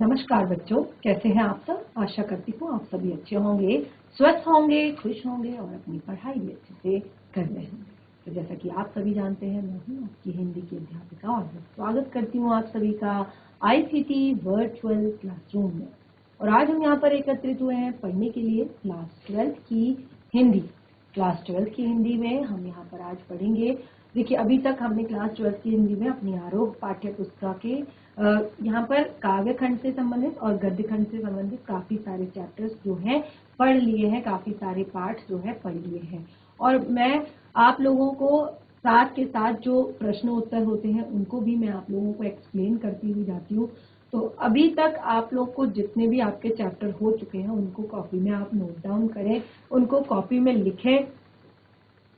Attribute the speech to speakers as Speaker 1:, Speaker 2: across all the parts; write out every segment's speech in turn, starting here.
Speaker 1: नमस्कार बच्चों, कैसे हैं आप सब। आशा करती हूँ आप सभी अच्छे होंगे, स्वस्थ होंगे, खुश होंगे और अपनी पढ़ाई भी अच्छे से कर रहे होंगे। तो जैसा कि आप सभी जानते हैं, मैं हूँ आपकी हिंदी की अध्यापिका और मैं स्वागत करती हूँ आप सभी का आईसीटी वर्चुअल क्लासरूम में। और आज हम यहाँ पर एकत्रित हुए हैं पढ़ने के लिए क्लास 12 की हिंदी। क्लास 12 की हिंदी में हम यहाँ पर आज पढ़ेंगे। देखिए, अभी तक हमने क्लास 12 की हिंदी में अपनी आरोह पाठ्य पुस्तक के यहाँ पर काव्य खंड से संबंधित और गद्य खंड से संबंधित काफी सारे चैप्टर्स जो हैं पढ़ लिए हैं, काफी सारे पाठ जो है पढ़ लिए हैं। और मैं आप लोगों को साथ के साथ जो प्रश्न उत्तर होते हैं उनको भी मैं आप लोगों को एक्सप्लेन करती हुई जाती हूँ। तो अभी तक आप लोग को जितने भी आपके चैप्टर हो चुके हैं उनको कॉपी में आप नोट डाउन करें, उनको कॉपी में लिखें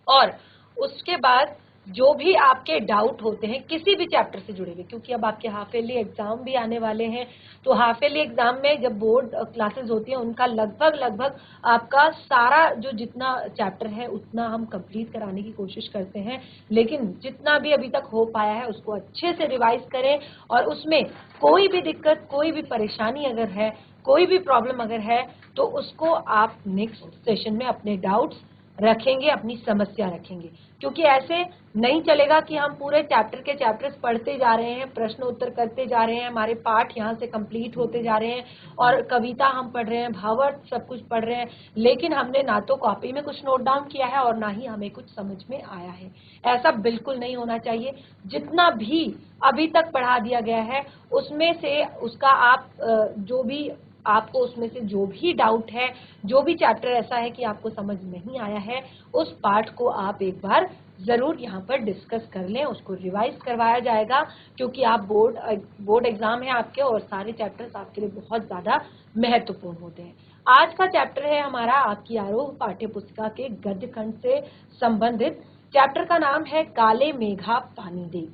Speaker 1: और उसके बाद जो भी आपके डाउट होते हैं किसी भी चैप्टर से जुड़े हुए, क्योंकि अब आपके हाफ ईयरली एग्जाम भी आने वाले हैं। तो हाफ ईयरली एग्जाम में जब बोर्ड क्लासेस होती हैं उनका लगभग आपका सारा जो जितना चैप्टर है उतना हम कंप्लीट कराने की कोशिश करते हैं। लेकिन जितना भी अभी तक हो पाया है उसको अच्छे से रिवाइज करें और उसमें कोई भी दिक्कत, कोई भी परेशानी अगर है, कोई भी प्रॉब्लम अगर है तो उसको आप नेक्स्ट सेशन में अपने डाउट्स रखेंगे, अपनी समस्या रखेंगे। क्योंकि ऐसे नहीं चलेगा कि हम पूरे चैप्टर के चैप्टर्स पढ़ते जा रहे हैं, प्रश्न उत्तर करते जा रहे हैं, हमारे पाठ यहाँ से कंप्लीट होते जा रहे हैं और कविता हम पढ़ रहे हैं, भावार्थ सब कुछ पढ़ रहे हैं, लेकिन हमने ना तो कॉपी में कुछ नोट डाउन किया है और ना ही हमें कुछ समझ में आया है। ऐसा बिल्कुल नहीं होना चाहिए। जितना भी अभी तक पढ़ा दिया गया है उसमें से उसका आप जो भी आपको उसमें से जो भी डाउट है, जो भी चैप्टर ऐसा है कि आपको समझ नहीं आया है, उस पार्ट को आप एक बार जरूर यहाँ पर डिस्कस कर लें, उसको रिवाइज करवाया जाएगा। क्योंकि आप बोर्ड एग्जाम है आपके और सारे चैप्टर्स आपके लिए बहुत ज्यादा महत्वपूर्ण होते हैं। आज का चैप्टर है हमारा आपकी आरोह पाठ्य पुस्तिका के गद्य खंड से संबंधित। चैप्टर का नाम है काले मेघा पानी दे।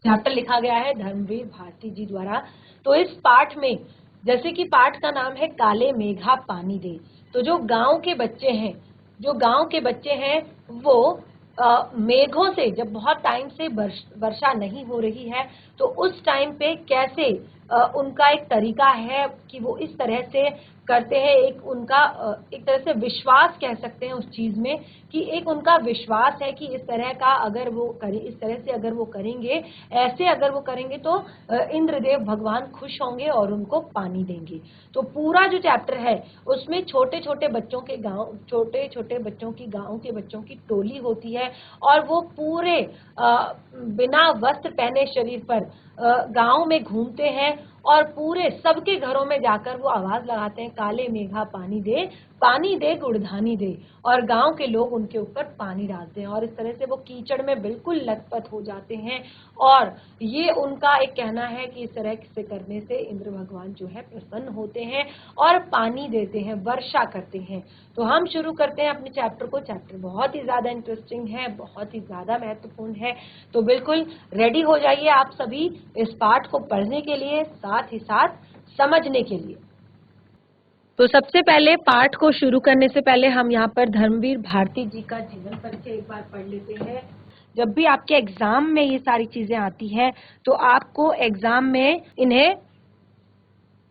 Speaker 1: चैप्टर लिखा गया है धर्मवीर भारती जी द्वारा। तो इस पाठ में, जैसे कि पाठ का नाम है काले मेघा पानी दे, तो जो गांव के बच्चे हैं वो मेघों से, जब बहुत टाइम से वर्षा नहीं हो रही है तो उस टाइम पे कैसे उनका एक तरीका है कि वो इस तरह से करते हैं। एक उनका एक तरह से विश्वास कह सकते हैं उस चीज में, कि एक उनका विश्वास है कि इस तरह का अगर वो करें, इस तरह से अगर वो करेंगे, ऐसे अगर वो करेंगे तो इंद्रदेव भगवान खुश होंगे और उनको पानी देंगे। तो पूरा जो चैप्टर है उसमें छोटे छोटे बच्चों के गांव के बच्चों की टोली होती है और वो पूरे बिना वस्त्र पहने शरीर पर गांव में घूमते हैं और पूरे सबके घरों में जाकर वो आवाज लगाते हैं, काले मेघा पानी दे गुड़धानी दे। और गांव के लोग उनके ऊपर पानी डालते हैं और इस तरह से वो कीचड़ में बिल्कुल लथपथ हो जाते हैं। और ये उनका एक कहना है कि इस तरह से करने से इंद्र भगवान जो है प्रसन्न होते हैं और पानी देते हैं, वर्षा करते हैं। तो हम शुरू करते हैं अपने चैप्टर को। चैप्टर बहुत ही ज्यादा इंटरेस्टिंग है, बहुत ही ज्यादा महत्वपूर्ण है। तो बिल्कुल रेडी हो जाइए आप सभी इस पाठ को पढ़ने के लिए, साथ ही साथ समझने के लिए। तो सबसे पहले पाठ को शुरू करने से पहले हम यहाँ पर धर्मवीर भारती जी का जीवन परिचय एक बार पढ़ लेते हैं। जब भी आपके एग्जाम में ये सारी चीजें आती हैं तो आपको एग्जाम में इन्हें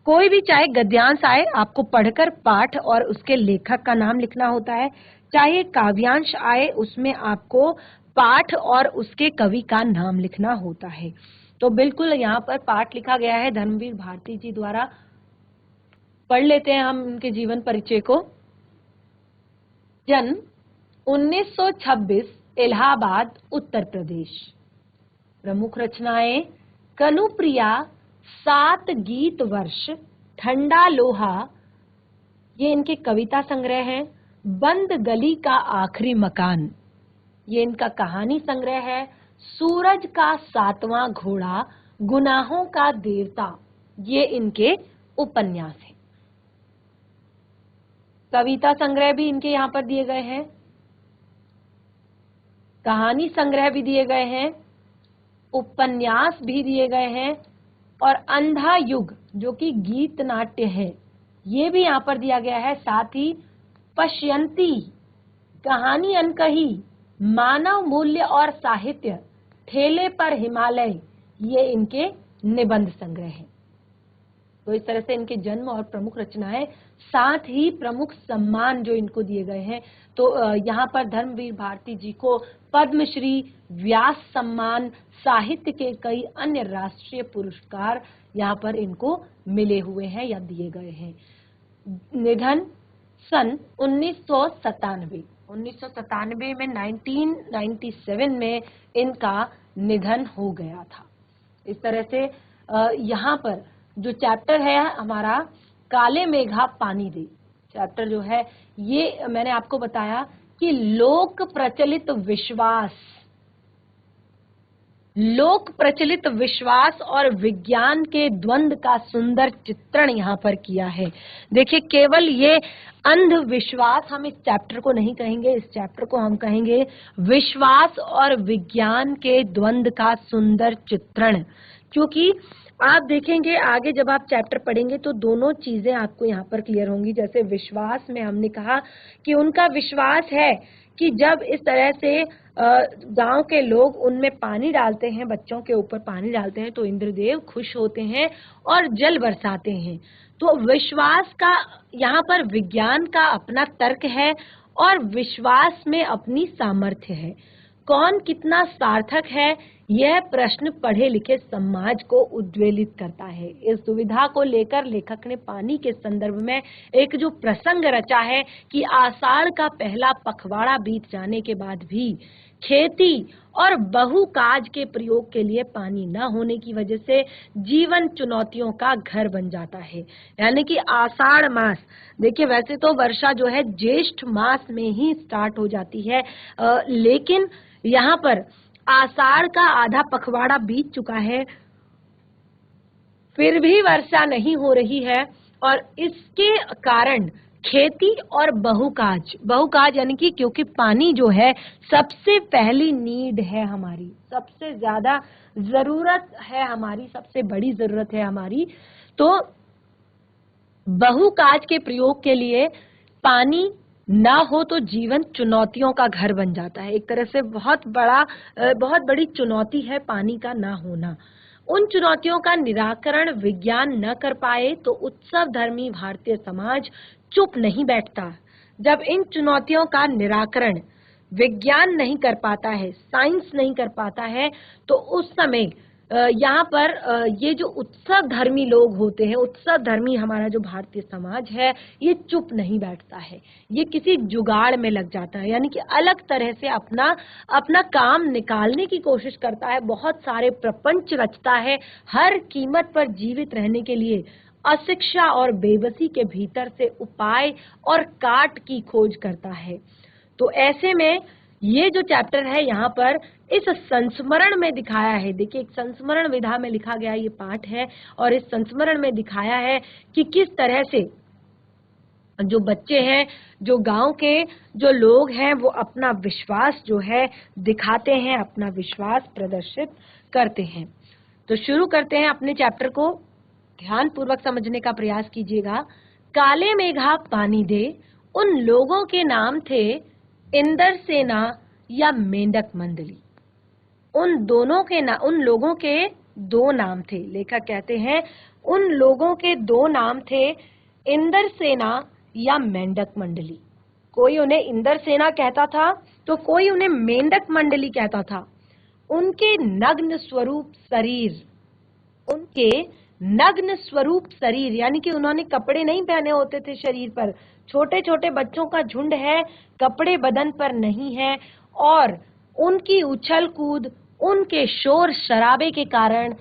Speaker 1: कोई भी चाहे गद्यांश आए आपको पढ़कर पाठ और उसके लेखक का नाम लिखना होता है, चाहे काव्यांश आए उसमें आपको पाठ और उसके कवि का नाम लिखना होता है। तो बिल्कुल यहाँ पर पाठ लिखा गया है धर्मवीर भारती जी द्वारा। पढ़ लेते हैं हम उनके जीवन परिचय को। जन्म 1926, इलाहाबाद उत्तर प्रदेश। प्रमुख रचनाएं कनुप्रिया, 7 गीत वर्ष, ठंडा लोहा, ये इनके कविता संग्रह हैं। बंद गली का आखिरी मकान, ये इनका कहानी संग्रह है। सूरज का 7वां घोड़ा, गुनाहों का देवता, ये इनके उपन्यास हैं। कविता संग्रह भी इनके यहाँ पर दिए गए हैं, कहानी संग्रह भी दिए गए हैं, उपन्यास भी दिए गए हैं और अंधा युग जो कि गीत नाट्य है ये भी यहाँ पर दिया गया है। साथ ही पश्यंती, कहानी अनकही, मानव मूल्य और साहित्य, ठेले पर हिमालय, ये इनके निबंध संग्रह हैं। तो इस तरह से इनके जन्म और प्रमुख रचनाएं, साथ ही प्रमुख सम्मान जो इनको दिए गए हैं। तो यहाँ पर धर्मवीर भारती जी को पद्मश्री, व्यास सम्मान, साहित्य के कई अन्य राष्ट्रीय पुरस्कार यहाँ पर इनको मिले हुए हैं या दिए गए हैं। निधन सन 1997 में 1997 में इनका निधन हो गया था। इस तरह से यहाँ पर जो चैप्टर है हमारा काले मेघा पानी दे, चैप्टर जो है ये मैंने आपको बताया कि लोक प्रचलित विश्वास और विज्ञान के द्वंद का सुंदर चित्रण यहाँ पर किया है। देखिए, केवल ये अंधविश्वास हम इस चैप्टर को नहीं कहेंगे, इस चैप्टर को हम कहेंगे विश्वास और विज्ञान के द्वंद का सुंदर चित्रण। क्योंकि आप देखेंगे आगे जब आप चैप्टर पढ़ेंगे तो दोनों चीजें आपको यहाँ पर क्लियर होंगी। जैसे विश्वास में हमने कहा कि उनका विश्वास है कि जब इस तरह से गांव के लोग उनमें पानी डालते हैं, बच्चों के ऊपर पानी डालते हैं, तो इंद्रदेव खुश होते हैं और जल बरसाते हैं। तो विश्वास का यहाँ पर विज्ञान का अपना तर्क है और विश्वास में अपनी सामर्थ्य है। कौन कितना सार्थक है, यह प्रश्न पढ़े लिखे समाज को उद्वेलित करता है। इस दुविधा को लेकर लेखक ने पानी के संदर्भ में एक जो प्रसंग रचा है कि आषाढ़ का पहला पखवाड़ा बीत जाने के बाद भी खेती और बहुकाज के प्रयोग के लिए पानी न होने की वजह से जीवन चुनौतियों का घर बन जाता है। यानी कि आषाढ़ मास, देखिए वैसे तो वर्षा जो है ज्येष्ठ मास में ही स्टार्ट हो जाती है, लेकिन यहाँ पर आषाढ़ का आधा पखवाड़ा बीत चुका है, फिर भी वर्षा नहीं हो रही है और इसके कारण खेती और बहुकाज यानी कि क्योंकि पानी जो है सबसे पहली नीड है हमारी, सबसे ज्यादा जरूरत है हमारी, सबसे बड़ी जरूरत है हमारी, तो बहुकाज के प्रयोग के लिए पानी ना हो तो जीवन चुनौतियों का घर बन जाता है। एक तरह से बहुत बड़ी चुनौती है पानी का ना होना। उन चुनौतियों का निराकरण विज्ञान न कर पाए तो उत्सव धर्मी भारतीय समाज चुप नहीं बैठता। जब इन चुनौतियों का निराकरण विज्ञान नहीं कर पाता है, साइंस नहीं कर पाता है, तो उस समय यहाँ पर ये जो उत्सव धर्मी लोग होते हैं, उत्सव धर्मी हमारा जो भारतीय समाज है, ये चुप नहीं बैठता है, ये किसी जुगाड़ में लग जाता है, यानी कि अलग तरह से अपना काम निकालने की कोशिश करता है, बहुत सारे प्रपंच रचता है, हर कीमत पर जीवित रहने के लिए अशिक्षा और बेबसी के भीतर से उपाय और काट की खोज करता है। तो ऐसे में ये जो चैप्टर है यहाँ पर इस संस्मरण में दिखाया है। देखिए, एक संस्मरण विधा में लिखा गया ये पाठ है और इस संस्मरण में दिखाया है कि किस तरह से जो बच्चे हैं, जो गांव के जो लोग हैं, वो अपना विश्वास जो है दिखाते हैं, अपना विश्वास प्रदर्शित करते हैं। तो शुरू करते हैं अपने चैप्टर को, ध्यान पूर्वक समझने का प्रयास कीजिएगा। काले मेघा पानी दे, उन लोगों के नाम थे इंदर सेना या मेंढक मंडली। उन लोगों के दो नाम थे। लेखक कहते हैं उन लोगों के दो नाम थे, इंदर सेना या मेंढक मंडली। कोई उन्हें इंदर सेना कहता था तो कोई उन्हें मेंढक मंडली कहता था। उनके नग्न स्वरूप शरीर यानी कि उन्होंने कपड़े नहीं पहने होते थे शरीर पर। छोटे छोटे बच्चों का झुंड है, कपड़े बदन पर नहीं है, और उनकी उछल कूद, उनके शोर शराबे के कारण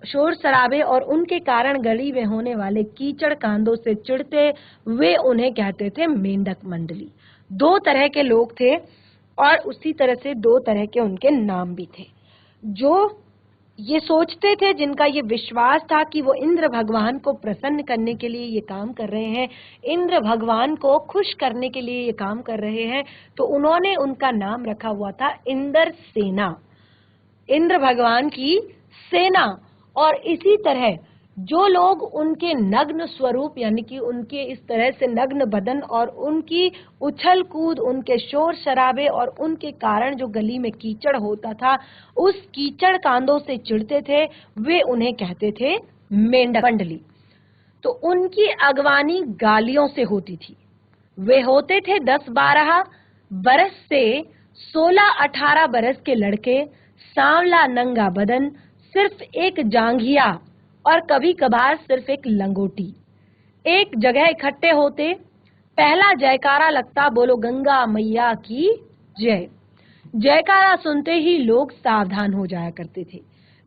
Speaker 1: शोर शराबे और उनके कारण गली में होने वाले कीचड़ कांदों से चिढ़ते वे उन्हें कहते थे मेंढक मंडली। दो तरह के लोग थे और उसी तरह से दो तरह के उनके नाम भी थे। जो ये सोचते थे, जिनका ये विश्वास था कि वो इंद्र भगवान को प्रसन्न करने के लिए ये काम कर रहे हैं, इंद्र भगवान को खुश करने के लिए ये काम कर रहे हैं, तो उन्होंने उनका नाम रखा हुआ था इंदर सेना, इंद्र भगवान की सेना। और इसी तरह जो लोग उनके नग्न स्वरूप यानी कि उनके इस तरह से नग्न बदन और उनकी उछल कूद, उनके शोर शराबे और उनके कारण जो गली में कीचड़ होता था, उस कीचड़ कांदों से चिढ़ते थे, वे उन्हें कहते थे मेंढक मंडली। तो उनकी अगवानी गालियों से होती थी। वे होते थे 10-12 बरस से 16-18 बरस के लड़के, सांवला नंगा बदन, सिर्फ एक जांघिया और कभी कभार सिर्फ एक लंगोटी। एक जगह इकट्ठे होते, पहला जयकारा लगता, बोलो गंगा मैया की जय। जयकारा सुनते ही लोग सावधान हो जाया करते थे।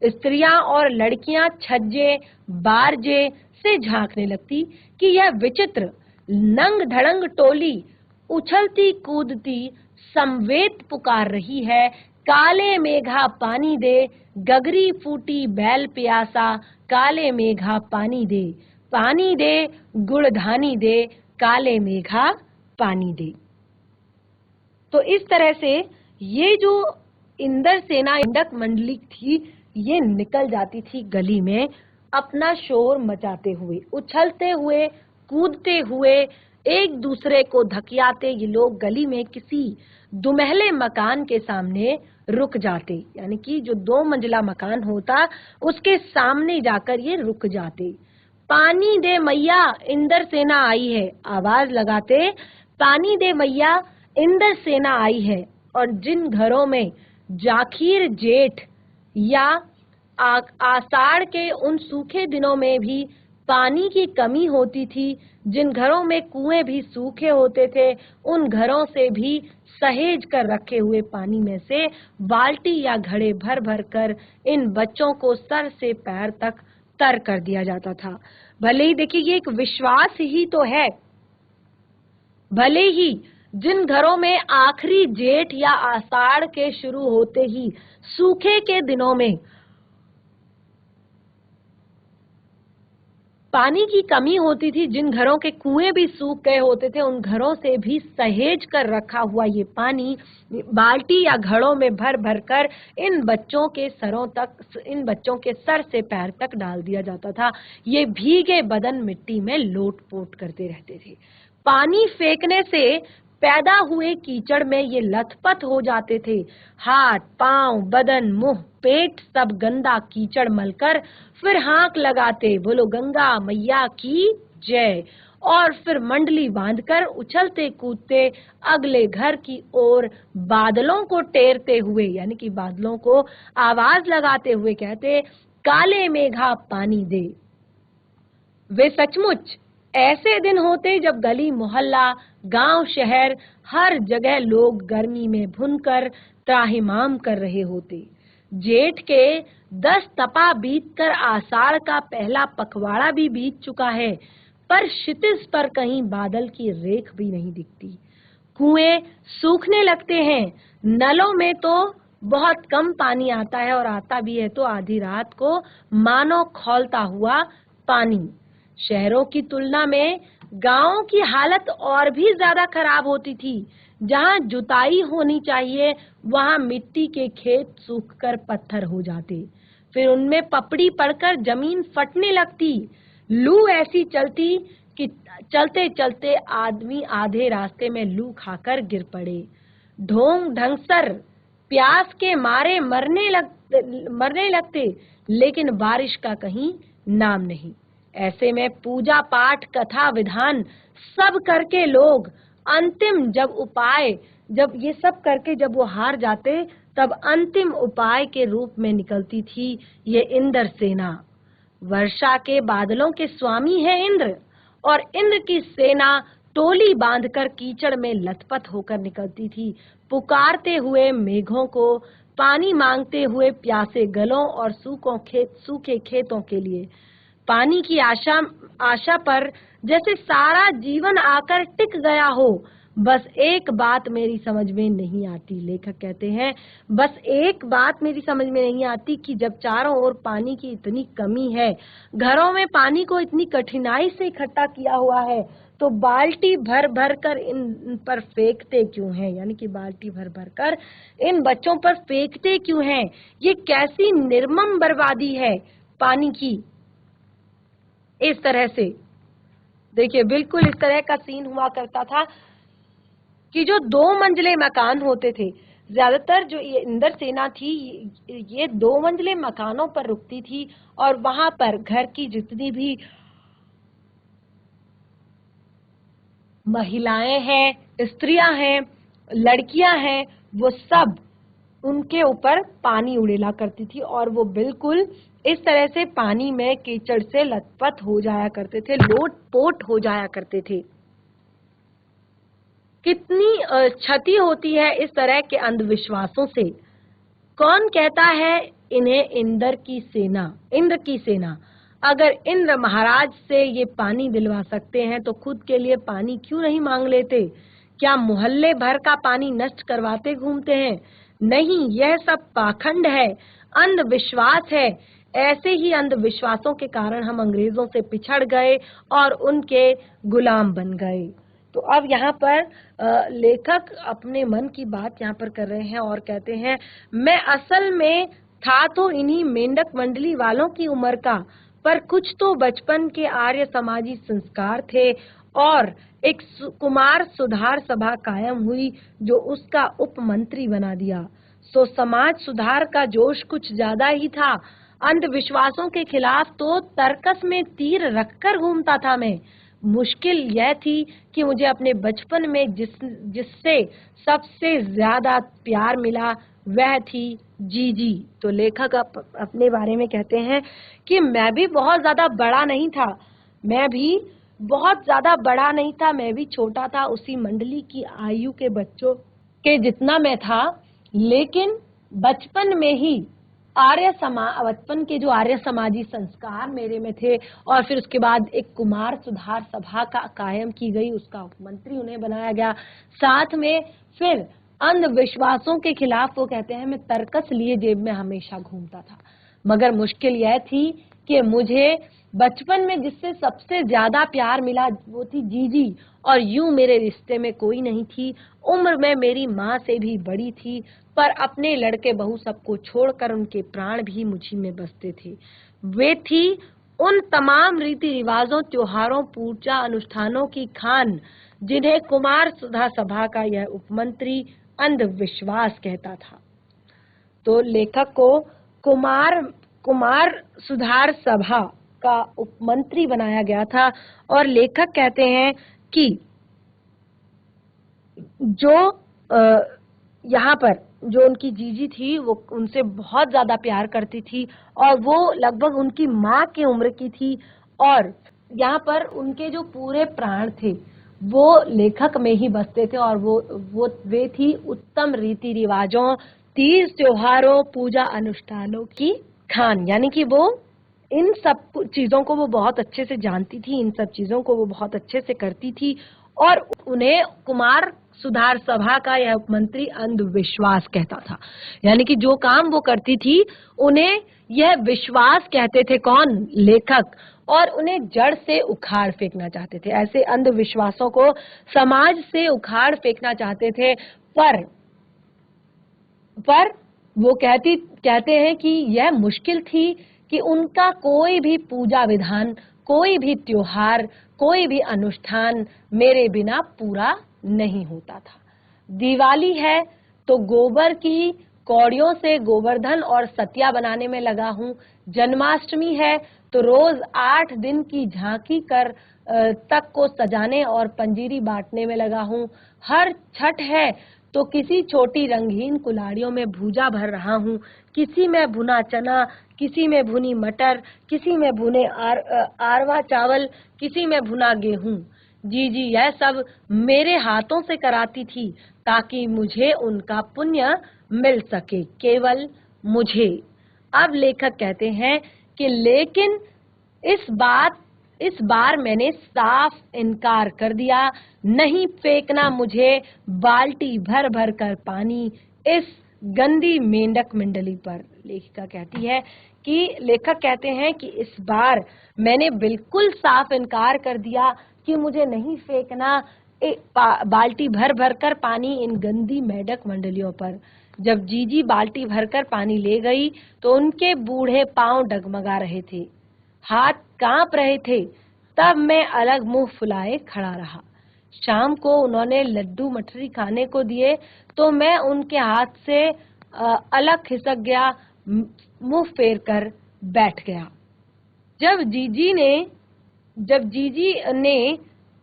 Speaker 1: स्त्रियां और लड़कियां छज्जे बारजे से झांकने लगती कि यह विचित्र नंग धड़ंग टोली उछलती कूदती समवेत पुकार रही है, काले मेघा पानी दे, गगरी फूटी बैल प्यासा, काले मेघा पानी दे गुड़धानी दे, काले मेघा पानी दे। तो इस तरह से ये जो इंद्र सेना मेंढक मंडली थी, ये निकल जाती थी गली में अपना शोर मचाते हुए, उछलते हुए, कूदते हुए, एक दूसरे को धकियाते। ये लोग गली में किसी दुमहले मकान के सामने रुक जाते, यानी कि जो 2 मंजिला मकान होता उसके सामने जाकर ये रुक जाते। पानी दे मैया, इंद्र सेना आई है, आवाज लगाते, पानी दे मैया, इंद्र सेना आई है। और जिन घरों में जाखीर जेठ या आषाढ़ के उन सूखे दिनों में भी पानी की कमी होती थी, जिन घरों में कुएं भी सूखे होते थे, उन घरों से भी सहेज कर रखे हुए पानी में से बाल्टी या घड़े भर भर कर इन बच्चों को सर से पैर तक तर कर दिया जाता था। भले ही देखिए ये एक विश्वास ही तो है, भले ही जिन घरों में आखिरी जेठ या आषाढ़ के शुरू होते ही सूखे के दिनों में पानी की कमी होती थी, जिन घरों के कुएं भी सूख गए होते थे, उन घरों से भी सहेज कर रखा हुआ ये पानी बाल्टी या घड़ों में भर भर कर इन बच्चों के सरों तक, इन बच्चों के सर से पैर तक डाल दिया जाता था। ये भीगे बदन मिट्टी में लोट-पोट करते रहते थे। पानी फेंकने से पैदा हुए कीचड़ में ये लथपथ हो जाते थे। हाथ, पांव, बदन, मुंह, पेट सब गंदा कीचड़ मलकर फिर हांक लगाते, बोलो गंगा मैया की जय। और फिर मंडली बांधकर उछलते कूदते अगले घर की ओर बादलों को टेरते हुए, यानी कि बादलों को आवाज लगाते हुए कहते, काले मेघा पानी दे। वे सचमुच ऐसे दिन होते जब गली मोहल्ला, गांव शहर, हर जगह लोग गर्मी में भुनकर त्राहिमाम कर रहे होते। जेठ के 10 तपा बीतकर आषाढ़ का पहला पखवाड़ा भी बीत चुका है, पर क्षितिज पर कहीं बादल की रेख भी नहीं दिखती। कुएं सूखने लगते हैं, नलों में तो बहुत कम पानी आता है और आता भी है तो आधी रात को मानो खौलता हुआ पानी। शहरों की तुलना में गांवों की हालत और भी ज्यादा खराब होती थी। जहां जुताई होनी चाहिए वहां मिट्टी के खेत सूखकर पत्थर हो जाते, फिर उनमें पपड़ी पड़कर जमीन फटने लगती। लू ऐसी चलती कि चलते चलते आदमी आधे रास्ते में लू खाकर गिर पड़े। ढोंग ढंगसर प्यास के मारे मरने लगते, लेकिन बारिश का कहीं नाम नहीं। ऐसे में पूजा पाठ कथा विधान सब करके लोग अंतिम जब ये सब करके जब वो हार जाते, तब अंतिम उपाय के रूप में निकलती थी ये इंद्र सेना। वर्षा के बादलों के स्वामी है इंद्र, और इंद्र की सेना टोली बांधकर कीचड़ में लथपथ होकर निकलती थी, पुकारते हुए मेघों को, पानी मांगते हुए प्यासे गलों और सूखे खेतों के लिए। पानी की आशा पर जैसे सारा जीवन आकर टिक गया हो। बस एक बात मेरी समझ में नहीं आती, लेखक कहते हैं, बस एक बात मेरी समझ में नहीं आती कि जब चारों ओर पानी की इतनी कमी है, घरों में पानी को इतनी कठिनाई से इकट्ठा किया हुआ है, तो बाल्टी भर भर कर इन पर फेंकते क्यों हैं? यानी कि बाल्टी भर भर कर इन बच्चों पर फेंकते क्यों हैं? ये कैसी निर्मम बर्बादी है पानी की।
Speaker 2: इस तरह से देखिए, बिल्कुल इस तरह का सीन हुआ करता था कि जो 2 मंजिले मकान होते थे, ज्यादातर जो ये इंद्र सेना थी ये 2 मंजिले मकानों पर रुकती थी और वहां पर घर की जितनी भी महिलाएं हैं, स्त्रियां हैं, लड़कियां हैं, वो सब उनके ऊपर पानी उड़ेला करती थी और वो बिल्कुल इस तरह से पानी में कीचड़ से लथपथ हो जाया करते थे, लोट-पोट हो जाया करते थे। कितनी क्षति होती है इस तरह के अंधविश्वासों से। कौन कहता है इन्हें इंद्र की सेना। अगर इंद्र महाराज से ये पानी दिलवा सकते हैं तो खुद के लिए पानी क्यों नहीं मांग लेते? क्या मोहल्ले भर का पानी नष्ट करवाते घूमते हैं? नहीं, यह सब पाखंड है, अंधविश्वास है। ऐसे ही अंधविश्वासों के कारण हम अंग्रेजों से पिछड़ गए और उनके गुलाम बन गए। तो अब यहाँ पर लेखक अपने मन की बात यहाँ पर कर रहे हैं और कहते हैं, मैं असल में था तो इन्हीं मेंढक मंडली वालों की उम्र का, पर कुछ तो बचपन के आर्य समाजी संस्कार थे और एक कुमार सुधार सभा कायम हुई जो उसका उपमंत्री बना दिया। सो समाज सुधार का जोश कुछ ज्यादा ही था। अंधविश्वासों के खिलाफ तो तर्कस में तीर रखकर घूमता था मैं। मुश्किल यह थी कि मुझे अपने बचपन में जिससे सबसे ज्यादा प्यार मिला वह थी जीजी। तो लेखक अपने बारे में कहते हैं कि मैं भी बहुत ज्यादा बड़ा नहीं था, मैं भी छोटा था, उसी मंडली की आयु के बच्चों के जितना मैं था, लेकिन बचपन के जो आर्य समाजी संस्कार मेरे में थे और फिर उसके बाद एक कुमार सुधार सभा का कायम की गई, उसका उपमंत्री उन्हें बनाया गया। साथ में फिर अंधविश्वासों के खिलाफ वो कहते हैं मैं तर्कस लिए जेब में हमेशा घूमता था। मगर मुश्किल यह थी कि मुझे बचपन में जिससे सबसे ज्यादा प्यार मिला वो थी जीजी, और यूं मेरे रिश्ते में कोई नहीं थी। उम्र में मेरी माँ से भी बड़ी थी, पर अपने लड़के बहू सबको छोड़कर उनके प्राण भी मुझी में बसते थे। वे थी उन तमाम रीति रिवाजों, त्योहारों, पूजा अनुष्ठानों की खान जिन्हें कुमार सुधा सभा का यह उपमंत्री अंधविश्वास कहता था। तो लेखक को कुमार सुधार सभा का उपमंत्री बनाया गया था और लेखक कहते हैं कि जो यहाँ पर जो उनकी जीजी थी वो उनसे बहुत ज्यादा प्यार करती थी और वो लगभग उनकी माँ की उम्र की थी, और यहाँ पर उनके जो पूरे प्राण थे वो लेखक में ही बसते थे और वे थी उत्तम रीति रिवाजों, तीज त्योहारों, पूजा अनुष्ठानों की खान। यानी कि वो इन सब चीजों को वो बहुत अच्छे से जानती थी, इन सब चीजों को वो बहुत अच्छे से करती थी और उन्हें कुमार सुधार सभा का यह उपमंत्री अंधविश्वास कहता था। यानी कि जो काम वो करती थी उन्हें यह विश्वास कहते थे, कौन? लेखक, और उन्हें जड़ से उखाड़ फेंकना चाहते थे। ऐसे अंधविश्वासों को समाज से उखाड़ फेंकना चाहते थे, पर वो कहते हैं कि यह मुश्किल थी कि उनका कोई भी पूजा विधान, कोई भी त्योहार, कोई भी अनुष्ठान मेरे बिना पूरा नहीं होता था। दिवाली है तो गोबर की कौड़ियों से गोवर्धन और सतिया बनाने में लगा हूँ। जन्माष्टमी है तो रोज 8 दिन की झांकी कर तक को सजाने और पंजीरी बांटने में लगा हूँ। हर छठ है तो किसी छोटी रंगीन कुल्हाड़ियों में भूजा भर रहा हूँ, किसी में भुना चना, किसी में भुनी मटर, किसी में भुने आरवा चावल, किसी में भुना गेहूं। जी यह सब मेरे हाथों से कराती थी ताकि मुझे उनका पुण्य मिल सके, केवल मुझे। अब लेखक कहते हैं कि लेकिन इस बार मैंने साफ इनकार कर दिया, नहीं फेंकना मुझे बाल्टी भर भर कर पानी इस गंदी मेंढक मंडली पर। लेखक कहते हैं कि इस बार मैंने बिल्कुल साफ इनकार कर दिया कि मुझे नहीं फेंकना बाल्टी भर भर कर पानी इन गंदी मेंढक मंडलियों पर। जब जीजी बाल्टी भरकर पानी ले गई तो उनके बूढ़े पांव डगमगा रहे थे। हाथ कांप रहे थे, तब मैं अलग मुंह फुलाए खड़ा रहा। शाम को उन्होंने लड्डू मठरी खाने को दिए तो मैं उनके हाथ से अलग खिसक गया, मुंह फेर कर बैठ गया। जब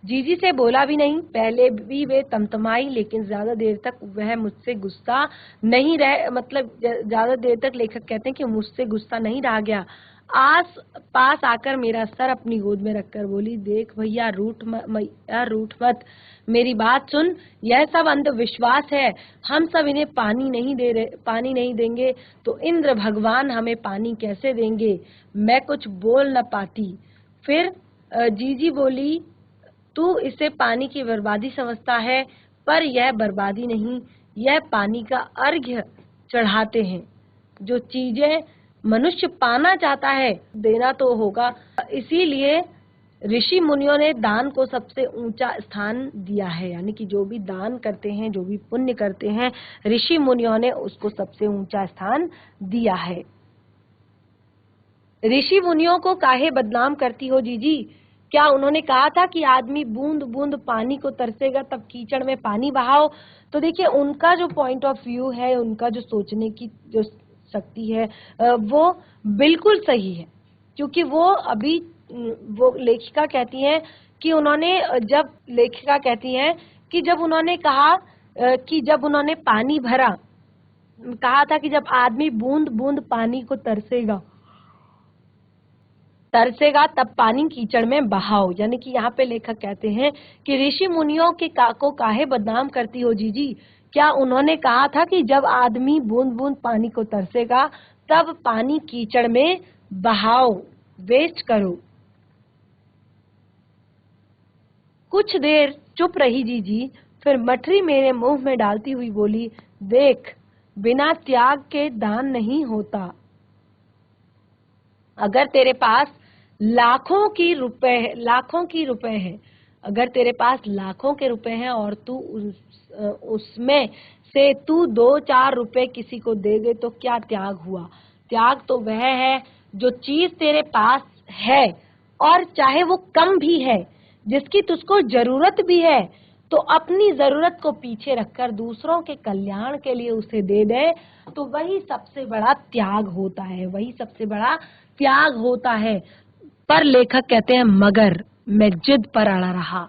Speaker 2: जीजी से बोला भी नहीं। पहले भी वे तमतमाई, लेकिन ज्यादा देर तक वह मुझसे गुस्सा नहीं रह मतलब ज्यादा देर तक लेखक कहते हैं कि मुझसे गुस्सा नहीं रहा गया। आस पास आकर मेरा सर अपनी गोद में रखकर बोली, देख भैया, रूठ मत, मेरी बात सुन, यह सब अंधविश्वास है। हम सब इन्हें पानी नहीं देंगे तो इंद्र भगवान हमें पानी कैसे देंगे। मैं कुछ बोल न पाती। फिर जीजी बोली, तू इसे पानी की बर्बादी समझता है, पर यह बर्बादी नहीं, यह पानी का अर्घ्य चढ़ाते हैं। जो चीजें मनुष्य पाना चाहता है, देना तो होगा। इसीलिए ऋषि मुनियों ने दान को सबसे ऊंचा स्थान दिया है। यानी कि जो भी दान करते हैं, जो भी पुण्य करते हैं, ऋषि मुनियों ने उसको सबसे ऊंचा स्थान दिया है। ऋषि मुनियों को काहे बदनाम करती हो जीजी? क्या उन्होंने कहा था कि आदमी बूंद बूंद पानी को तरसेगा तब कीचड़ में पानी बहाओ? तो देखिए, उनका जो पॉइंट ऑफ व्यू है, उनका जो सोचने की जो शक्ति है, वो बिल्कुल सही है। क्योंकि वो लेखिका कहती हैं कि जब उन्होंने कहा कि जब उन्होंने पानी भरा, कहा था कि जब आदमी बूंद बूंद पानी को तरसेगा तब पानी कीचड़ में बहाओ। यानी कि यहाँ पे लेखक कहते हैं कि ऋषि मुनियों के को काहे बदनाम करती हो जीजी? क्या उन्होंने कहा था कि जब आदमी बूंद बूंद पानी को तरसेगा तब पानी कीचड़ में बहाओ, वेस्ट करो। कुछ देर चुप रही जीजी, फिर मठरी मेरे मुंह में डालती हुई बोली, देख, बिना त्याग के दान नहीं होता। अगर तेरे पास लाखों की रुपए हैं, अगर तेरे पास लाखों के रुपए हैं और तू उसमें से तू 2-4 रुपए किसी को दे दे तो क्या त्याग हुआ? त्याग तो वह है जो चीज तेरे पास है, और चाहे वो कम भी है, जिसकी तुझको जरूरत भी है, तो अपनी जरूरत को पीछे रखकर दूसरों के कल्याण के लिए उसे दे दे, तो वही सबसे बड़ा त्याग होता है, वही सबसे बड़ा त्याग होता है। पर लेखक कहते हैं, मगर मैं जिद पर अड़ा रहा।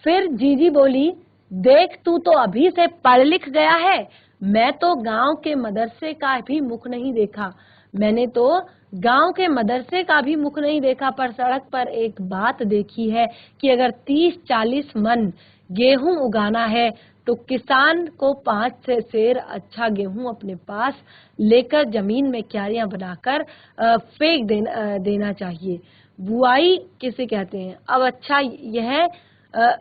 Speaker 2: फिर जीजी बोली, देख, तू तो अभी से पढ़ लिख गया है, मैं तो गांव के मदरसे का भी मुख नहीं देखा। मैंने तो गांव के मदरसे का भी मुख नहीं देखा, पर सड़क पर एक बात देखी है कि अगर 30-40 मन गेहूं उगाना है तो किसान को 5 सेर अच्छा गेहूं अपने पास लेकर जमीन में क्यारियां बनाकर फेंक देना चाहिए। बुआई किसे कहते हैं? अब अच्छा, यह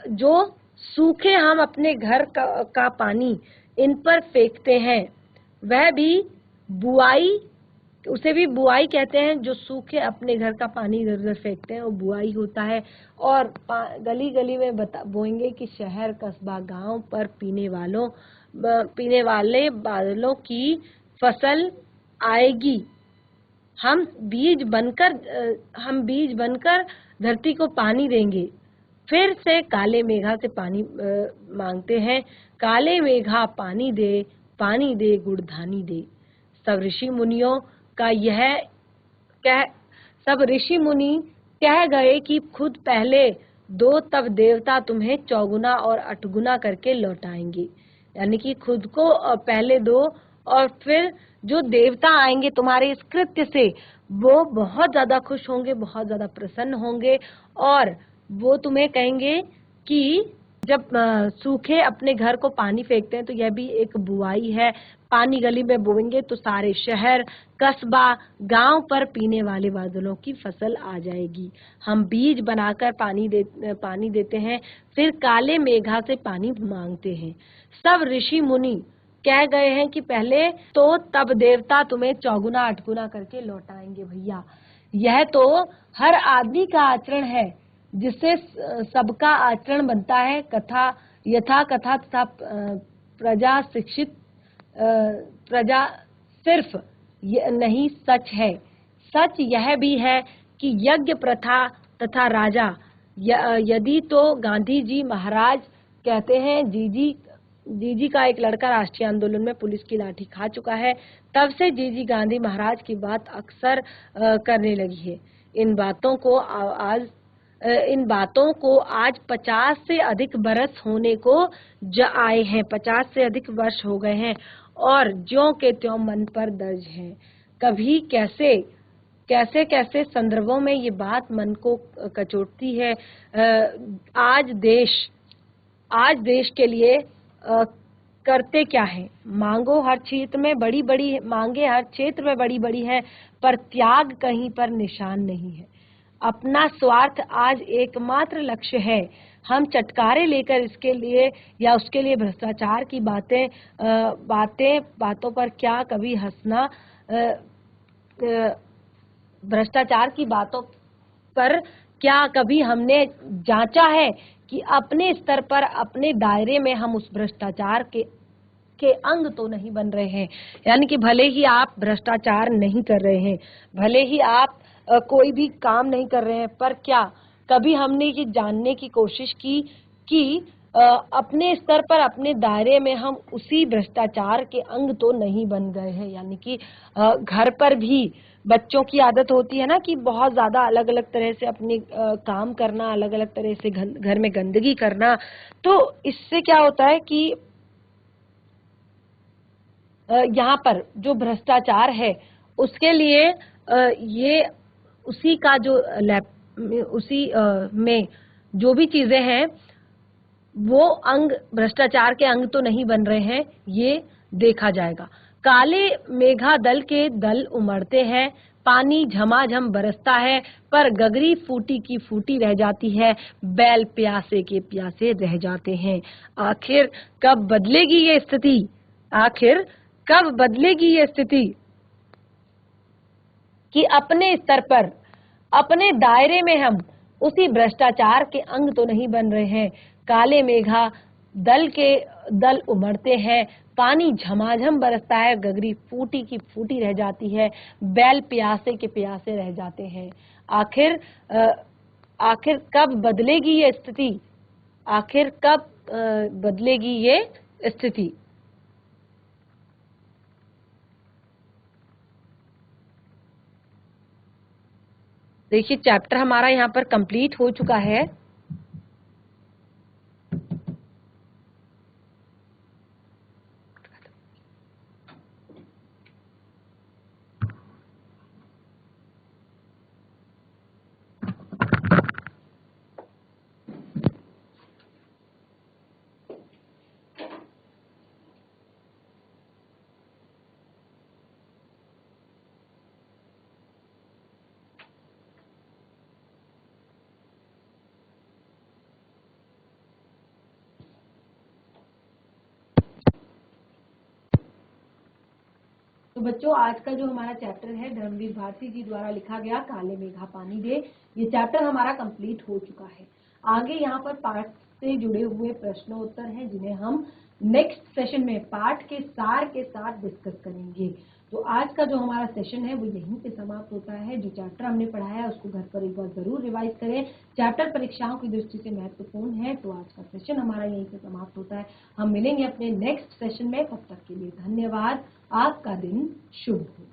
Speaker 2: जो सूखे हम अपने घर का पानी इन पर फेंकते हैं, वह भी बुआई, उसे भी बुआई कहते हैं। जो सूखे अपने घर का पानी इधर उधर फेंकते हैं, वो बुआई होता है। और गली गली में बोएंगे कि शहर कस्बा गांव पर पीने वाले बादलों की फसल आएगी। हम बीज बनकर धरती को पानी देंगे। फिर से काले मेघा से पानी मांगते हैं, काले मेघा पानी दे गुड़धानी दे। सब ऋषि मुनि कह गए कि खुद पहले दो, तब देवता तुम्हें चौगुना और अठगुना करके लौटाएंगे। यानी कि खुद को पहले दो, और फिर जो देवता आएंगे तुम्हारे इस कृत्य से, वो बहुत ज्यादा खुश होंगे, बहुत ज्यादा प्रसन्न होंगे, और वो तुम्हें कहेंगे कि जब सूखे अपने घर को पानी फेंकते हैं तो यह भी एक बुआई है। पानी गली में बोएंगे तो सारे शहर कस्बा गांव पर पीने वाले बादलों की फसल आ जाएगी। हम बीज बनाकर पानी देते हैं, फिर काले मेघा से पानी मांगते हैं। सब ऋषि मुनि कह गए हैं कि पहले तो तब देवता तुम्हें चौगुना अठगुना करके लौटाएंगे। भैया, यह तो हर आदमी का आचरण है, जिससे सबका आचरण बनता है। यथा कथा तथा प्रजा सिर्फ नहीं सच है। सच यह भी है कि यज्ञ प्रथा तथा राजा यदि तो गांधी जी महाराज कहते हैं, जीजी का एक लड़का राष्ट्रीय आंदोलन में पुलिस की लाठी खा चुका है, तब से जीजी गांधी महाराज की बात अक्सर करने लगी है। इन बातों को आज 50 से अधिक बरस होने को आए हैं, 50 से अधिक वर्ष हो गए हैं और ज्यों के त्यों मन पर दर्ज हैं। कभी कैसे संदर्भों में ये बात मन को कचोटती है। आज देश के लिए करते क्या है? मांगे हर क्षेत्र में बड़ी बड़ी है, पर त्याग कहीं पर निशान नहीं है। अपना स्वार्थ आज एकमात्र लक्ष्य है। हम चटकारे लेकर उसके लिए भ्रष्टाचार की बातों पर क्या कभी हंसना, भ्रष्टाचार की बातों पर क्या कभी हमने जांचा है कि अपने स्तर पर, अपने दायरे में हम उस भ्रष्टाचार के अंग तो नहीं बन रहे हैं। यानी कि भले ही आप भ्रष्टाचार नहीं कर रहे हैं, भले ही आप कोई भी काम नहीं कर रहे हैं, पर क्या कभी हमने ये जानने की कोशिश की कि अपने स्तर पर, अपने दायरे में हम उसी भ्रष्टाचार के अंग तो नहीं बन गए हैं। यानी कि घर पर भी बच्चों की आदत होती है ना कि बहुत ज्यादा अलग अलग तरह से अपने काम करना, अलग अलग तरह से घर में गंदगी करना। तो इससे क्या होता है कि यहाँ पर जो भ्रष्टाचार है उसके लिए ये उसी का जो में जो भी चीजें हैं वो अंग, भ्रष्टाचार के अंग तो नहीं बन रहे हैं, ये देखा जाएगा। काले मेघा दल के दल उमड़ते हैं, पानी झमाझम बरसता है, पर गगरी फूटी की फूटी रह जाती है, बैल प्यासे के प्यासे रह जाते हैं। आखिर कब बदलेगी ये स्थिति? आखिर कब बदलेगी ये स्थिति कि अपने स्तर पर, अपने दायरे में हम उसी भ्रष्टाचार के अंग तो नहीं बन रहे हैं। काले मेघा दल के दल उमड़ते हैं, पानी झमाझम बरसता है, गगरी फूटी की फूटी रह जाती है, बैल प्यासे के प्यासे रह जाते हैं। आखिर कब बदलेगी ये स्थिति? आखिर कब बदलेगी ये स्थिति? देखिए चैप्टर हमारा यहाँ पर कंप्लीट हो चुका है। तो बच्चों आज का जो हमारा चैप्टर है धर्मवीर भारती जी द्वारा लिखा गया काले मेघा पानी दे, ये चैप्टर हमारा कंप्लीट हो चुका है। आगे यहाँ पर पाठ से जुड़े हुए प्रश्नोत्तर हैं जिन्हें हम नेक्स्ट सेशन में पाठ के सार के साथ डिस्कस करेंगे। तो आज का जो हमारा सेशन है वो यहीं पे समाप्त होता है। जो चैप्टर हमने पढ़ाया है उसको घर पर एक बार जरूर रिवाइज करें। चैप्टर परीक्षाओं की दृष्टि से महत्वपूर्ण है। तो आज का सेशन हमारा यहीं से समाप्त होता है। हम मिलेंगे अपने नेक्स्ट सेशन में, तब तक के लिए धन्यवाद। आपका दिन शुभ हो।